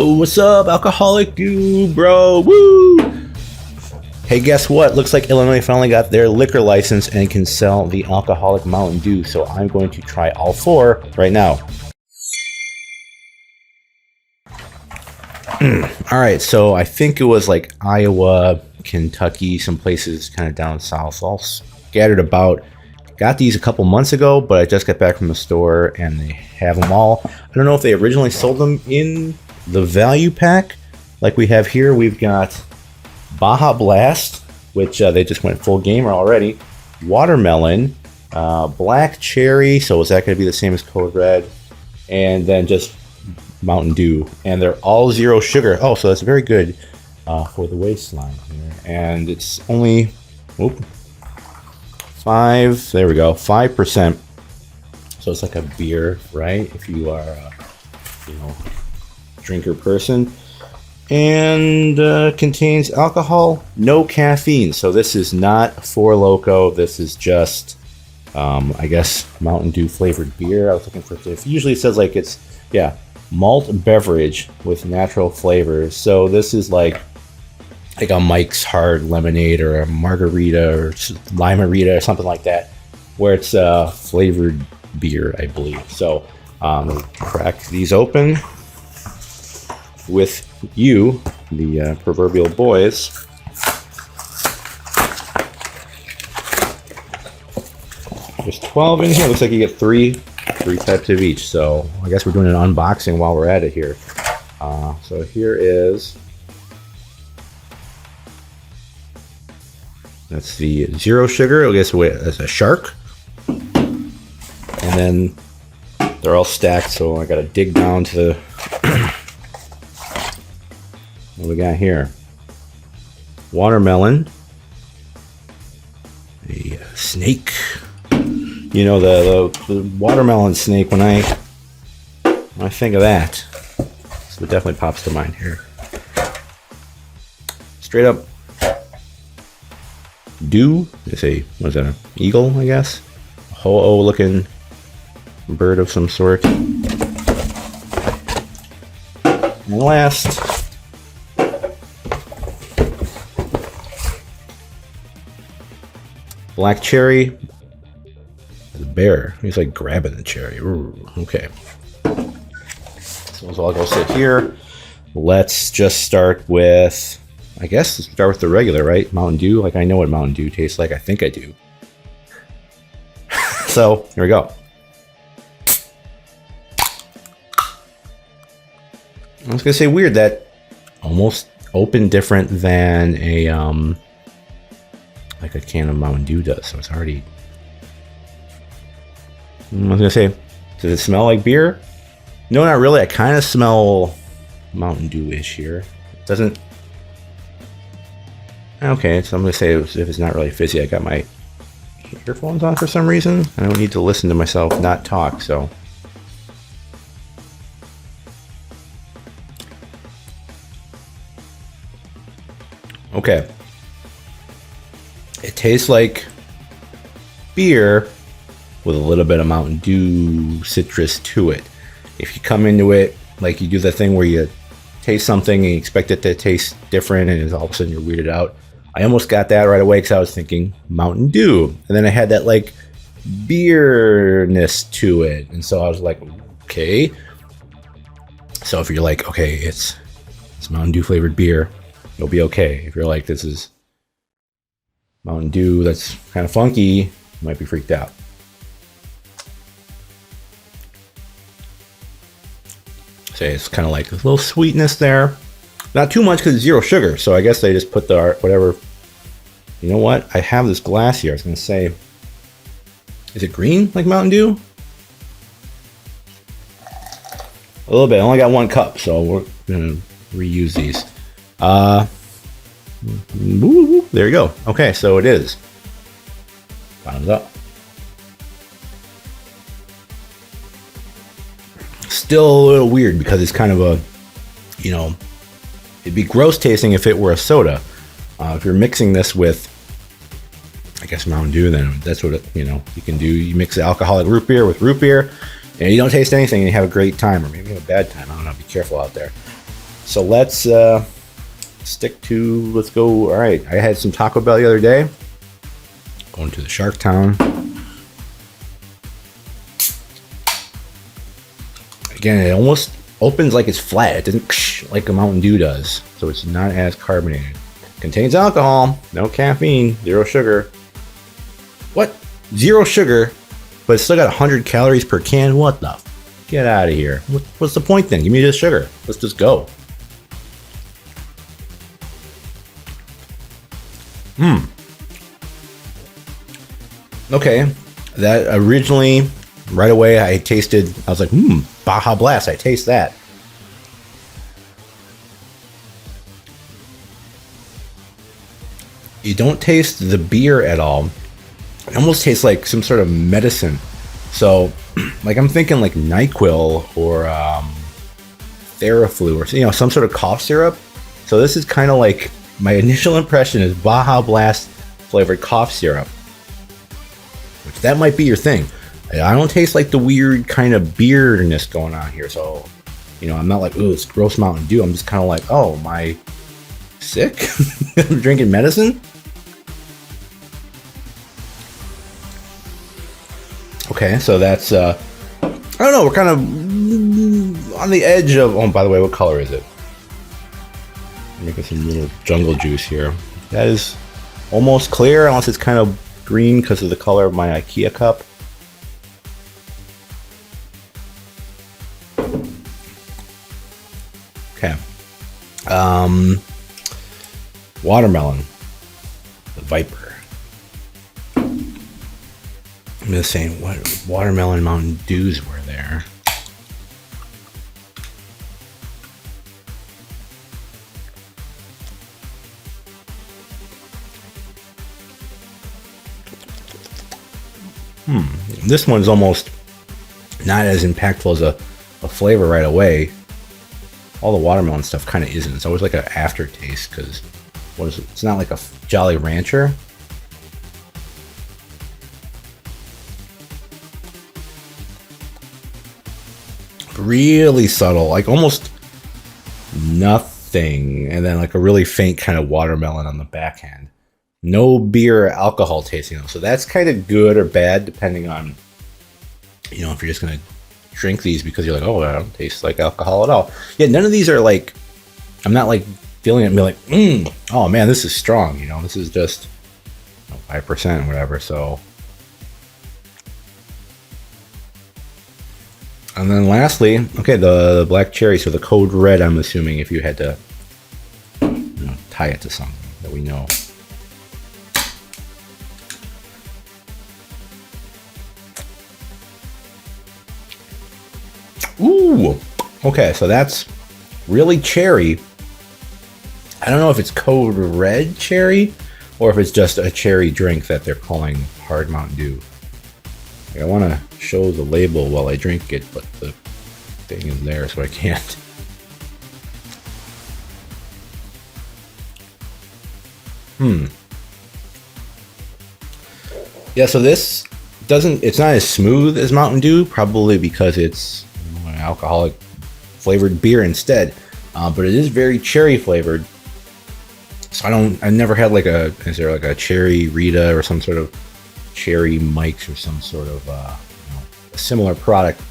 Yo, what's up, alcoholic Dew, bro? Woo! Hey, guess what? Looks like Illinois finally got their liquor license and can sell the alcoholic Mountain Dew. So I'm going to try all four right now. All right, so I think it was like Iowa, Kentucky, some places kind of down south, all scattered about. Got these a couple months ago, but I just got back from the store and they have them all. I don't know if they originally sold them in the value pack like we have here. We've got Baja Blast, which they just went full gamer already. Watermelon, Black Cherry, so is that going to be the same as Code Red? And then just Mountain Dew. And they're all zero sugar. Oh, so that's very good for the waistline here. And it's only... Whoop, 5%. So it's like a beer, right? If you are a, drinker person. And contains alcohol, no caffeine. So this is not Four Loko. This is just, I guess, Mountain Dew flavored beer. I was looking for it. Usually it says like it's, malt beverage with natural flavors. So this is like a Mike's Hard Lemonade or a Margarita or Limerita or something like that, where it's flavored beer, I believe. So crack these open with you, the proverbial boys. There's 12 in here. Looks like you get three types of each. So I guess we're doing an unboxing while we're at it here. So here is... That's the zero sugar. I guess that's a shark. And then they're all stacked, so I gotta dig down to the... What we got here? Watermelon. A snake. The watermelon snake, when I think of that, so it definitely pops to mind here. Straight up Dew is what is that, an eagle, I guess? A ho-oh looking bird of some sort. And last, Black Cherry. The bear. He's like grabbing the cherry. Ooh, okay. So I'll go sit here. Let's just start with... I guess start with the regular, right? Mountain Dew. Like, I know what Mountain Dew tastes like. I think I do. So, here we go. I was going to say weird that almost opened different than a, like a can of Mountain Dew does. So it's already... I was going to say, does it smell like beer? No, not really. I kind of smell Mountain Dew-ish here. It doesn't... Okay, so I'm going to say if it's not really fizzy, I got my earphones on for some reason. I don't need to listen to myself not talk, so. Okay. It tastes like beer with a little bit of Mountain Dew citrus to it. If you come into it, like you do the thing where you taste something and you expect it to taste different and all of a sudden you're weirded out. I almost got that right away because I was thinking Mountain Dew. And then I had that like beerness to it. And so I was like, okay. So if you're like, okay, it's Mountain Dew flavored beer, you'll be okay. If you're like, this is Mountain Dew that's kind of funky, you might be freaked out. So it's kind of like a little sweetness there. Not too much because it's zero sugar, so I guess they just put the whatever. You know what? I have this glass here. I was going to say, is it green like Mountain Dew? A little bit. I only got one cup, so we're going to reuse these. There you go. Okay, so it is. Bottoms up. Still a little weird because it's kind of a, it'd be gross tasting if it were a soda. If you're mixing this with, I guess, Mountain Dew, then that's what you can do. You mix the alcoholic root beer with root beer, and you don't taste anything, and you have a great time, or maybe a bad time. I don't know. Be careful out there. So let's stick to, let's go. All right, I had some Taco Bell the other day. Going to the Shark Town. Again, it almost opens like it's flat. It doesn't like a Mountain Dew does. So it's not as carbonated. Contains alcohol, no caffeine, 0 sugar. What? 0 sugar, but it's still got 100 calories per can? What the? Get out of here. What's the point then? Give me just sugar. Let's just go. Okay, that originally, right away, I was like, Baja Blast, I taste that. You don't taste the beer at all. It almost tastes like some sort of medicine. So, like I'm thinking like NyQuil or Theraflu or some sort of cough syrup. So this is kind of like, my initial impression is Baja Blast flavored cough syrup. Which that might be your thing. I don't taste like the weird kind of beerness going on here. So, I'm not like, ooh, it's gross Mountain Dew. I'm just kind of like, oh, am I sick? I'm drinking medicine? Okay, so that's, I don't know, we're kind of on the edge of, oh, by the way, what color is it? I'm making some little jungle juice here. That is almost clear, unless it's kind of green because of the color of my IKEA cup. Okay. Watermelon. The Viper. I'm just saying, what watermelon Mountain Dews were there? This one's almost not as impactful as a flavor right away. All the watermelon stuff kind of isn't. It's always like an aftertaste because it's not like a Jolly Rancher. Really subtle, like almost nothing, and then like a really faint kind of watermelon on the backhand. No beer or alcohol tasting though, so that's kind of good or bad depending on, if you're just gonna drink these because you're like, oh, I don't taste like alcohol at all. Yeah, none of these are like, I'm not like feeling it and be like, oh man, this is strong. This is just 5% or whatever. So, and then lastly, okay, the black cherry. So the code red, I'm assuming if you had to tie it to something that we know. Ooh, okay, so that's really cherry. I don't know if it's code red cherry or if it's just a cherry drink that they're calling Hard Mtn Dew. I want to show the label while I drink it, but the thing is there, so I can't. Yeah, so this it's not as smooth as Mountain Dew, probably because it's an alcoholic flavored beer instead, but it is very cherry flavored. So I never had is there like a cherry Rita or some sort of cherry Mike's or some sort of a similar product.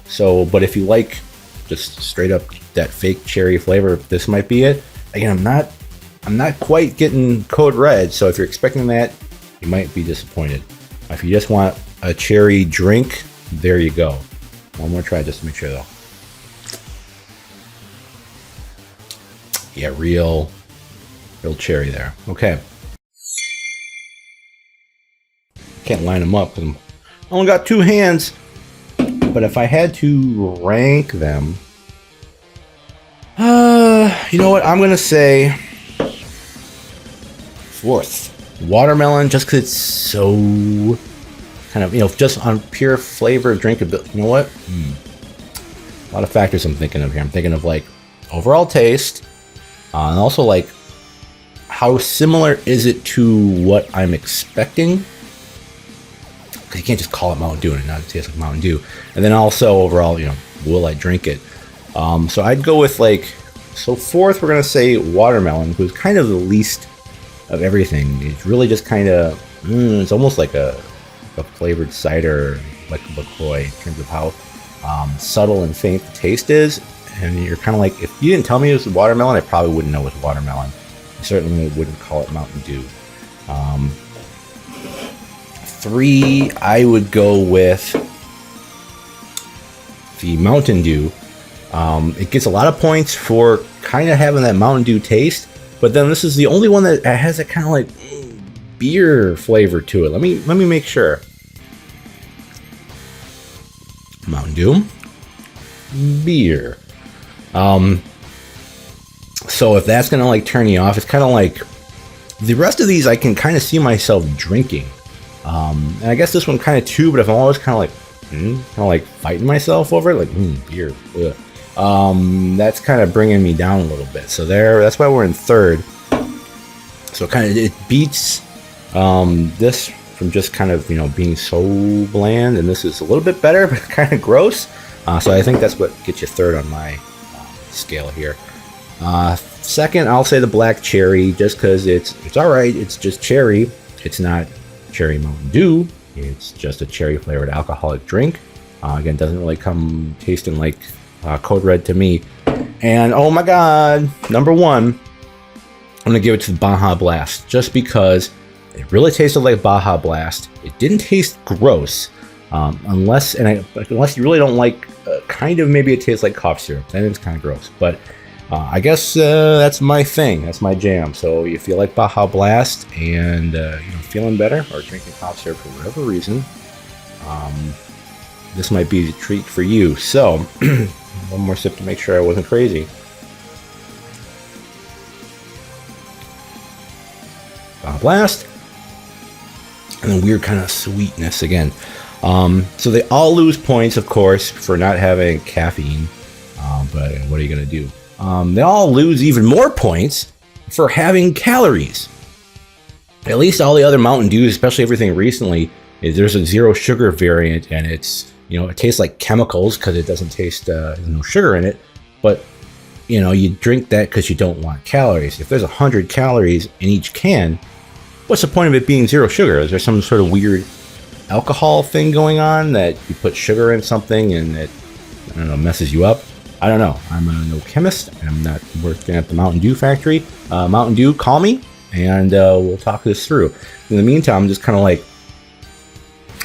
So, but if you like just straight up that fake cherry flavor, this might be it. Again, I'm not quite getting code red, so if you're expecting that, you might be disappointed. If you just want a cherry drink, there you go. One more try just to make sure though. Yeah, real cherry there. Okay. Can't line them up because I only got 2 hands. But if I had to rank them, you know what? I'm gonna say 4th. Watermelon, just because it's so kind of, just on pure flavor, drinkability. You know what? A lot of factors I'm thinking of here. I'm thinking of like overall taste, and also like how similar is it to what I'm expecting. Because you can't just call it Mountain Dew and not taste like Mountain Dew. And then also overall, will I drink it? So I'd go with like So fourth, we're gonna say watermelon, who's kind of the least of everything. It's really just kind of, it's almost like a flavored cider, like a LaCroix, in terms of how subtle and faint the taste is. And you're kind of like, if you didn't tell me it was watermelon, I probably wouldn't know it was watermelon. I certainly wouldn't call it Mountain Dew. 3, I would go with the Mountain Dew. It gets a lot of points for kind of having that Mountain Dew taste, but then this is the only one that has that kind of like beer flavor to it. Let me make sure. Mountain Dew, beer. So if that's gonna like turn you off, it's kind of like the rest of these I can kind of see myself drinking. And I guess this one kind of too, but if I'm always kind of like fighting myself over it, like beer. Ugh. That's kind of bringing me down a little bit. So that's why we're in third. So it beats this from just kind of being so bland, and this is a little bit better, but kind of gross. So I think that's what gets you third on my scale here. Second, I'll say the black cherry, just because it's all right. It's just cherry. It's not cherry Mountain Dew. It's just a cherry flavored alcoholic drink. Again, doesn't really come tasting like Code Red to me. And oh my God, number 1, I'm gonna give it to the Baja Blast, just because it really tasted like Baja Blast. It didn't taste gross, unless you really don't like kind of, maybe it tastes like cough syrup. Then it's kind of gross, but I guess that's my thing. That's my jam. So if you like Baja Blast and feeling better or drinking cough syrup for whatever reason, this might be the treat for you. So one more sip to make sure I wasn't crazy. Baja Blast, and then weird kind of sweetness again. So they all lose points, of course, for not having caffeine. But what are you gonna do? They all lose even more points for having calories. At least all the other Mountain Dews, especially everything recently, there's a 0 sugar variant, and it's it tastes like chemicals because it doesn't taste there's no sugar in it. But you drink that because you don't want calories. If there's 100 calories in each can, what's the point of it being 0 sugar? Is there some sort of weird alcohol thing going on that you put sugar in something and it messes you up? I don't know. I'm no chemist. I'm not working at the Mountain Dew factory. Mountain Dew, call me, and we'll talk this through. In the meantime, I'm just kind of like,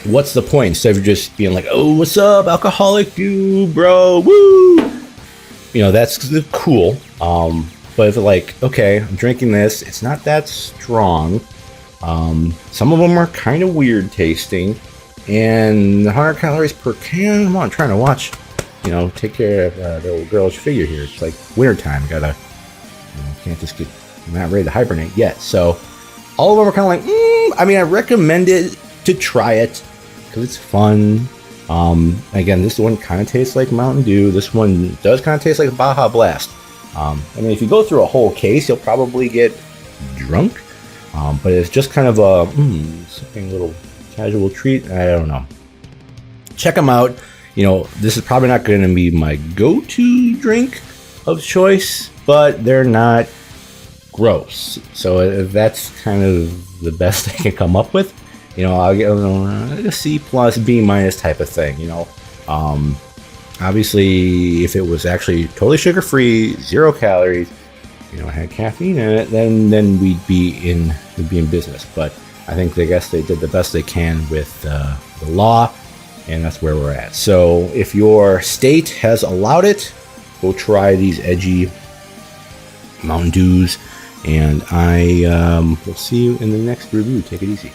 what's the point? Instead of just being like, oh, what's up, alcoholic Dew, bro, woo! That's cool. But if like, okay, I'm drinking this, it's not that strong. Some of them are kind of weird tasting, and 100 calories per can. Come on, I'm trying to watch. Take care of the little girl's figure here. It's like wintertime. Gotta, can't just get, I'm not ready to hibernate yet. So all of them are kind of like, I recommend it to try it because it's fun. Again, this one kind of tastes like Mountain Dew. This one does kind of taste like Baja Blast. If you go through a whole case, you'll probably get drunk. But it's just kind of a something little casual treat. I don't know. Check them out. This is probably not going to be my go-to drink of choice, but they're not gross. So that's kind of the best I can come up with. I'll get a C+, B- type of thing. Obviously, if it was actually totally sugar-free, 0 calories, had caffeine in it, then we'd be in business. But I think they did the best they can with the law. And that's where we're at. So if your state has allowed it, go try these edgy Mountain Dews. And I will see you in the next review. Take it easy.